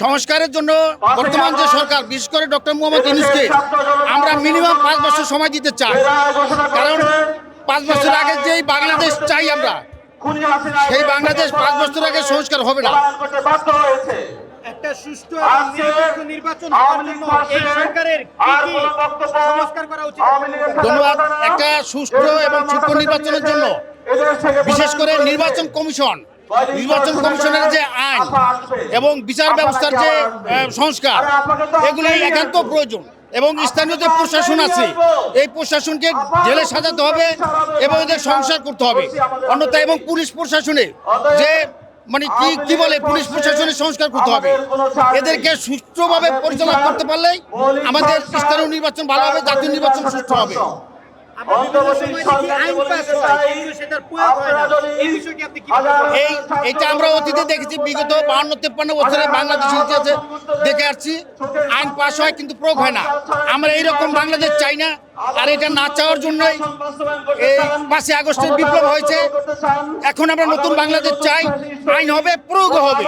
সংস্কারের জন্য বর্তমান যে সরকার, বিশেষ করে ডক্টর মোহাম্মদ ইউনূসকে আমরা মিনিমাম 5 বছর সময় দিতে চাই। কারণ 5 বছর আগে যেই বাংলাদেশ চাই আমরা, সেই বাংলাদেশ 5 বছর আগে সংস্কার হবে না। একটা সুষ্ঠু এবং নিরপেক্ষ নির্বাচন হওয়ার জন্য এই সরকারের কি কি সংস্কার করা উচিত? ধন্যবাদ। একটা সুষ্ঠু এবং সূক্ষ্ম নির্বাচনের জন্য বিশেষ করে নির্বাচন কমিশনের যে আইন এবং বিচার ব্যবস্থার যে সংস্কার, এগুলি একান্ত প্রয়োজন। এবং স্থানীয় যে প্রশাসন আছে, এই প্রশাসনকে জেলে সাজাতে হবে এবং এদের সংস্কার করতে হবে। অন্যথায় এবং পুলিশ প্রশাসনে যে মানে কি বলে, পুলিশ প্রশাসনের সংস্কার করতে হবে। এদেরকে সুষ্ঠুভাবে পরিচালনা করতে পারলেই আমাদের স্থানীয় নির্বাচন ভালো হবে, জাতীয় নির্বাচন সুষ্ঠু হবে। এইটা আমরা অতীতে দেখেছি, বিগত 52-53 বছরে বাংলাদেশের ইতিহাসে দেখে আসছি। আইন পাস হয় কিন্তু প্রয়োগ হয় না। আমরা এইরকম বাংলাদেশ চাই না। আর এটা না চাওয়ার জন্যই এই 5 আগস্টের বিপ্লব হয়েছে। এখন আমরা নতুন বাংলাদেশ চাই, আইন হবে, প্রয়োগ হবে।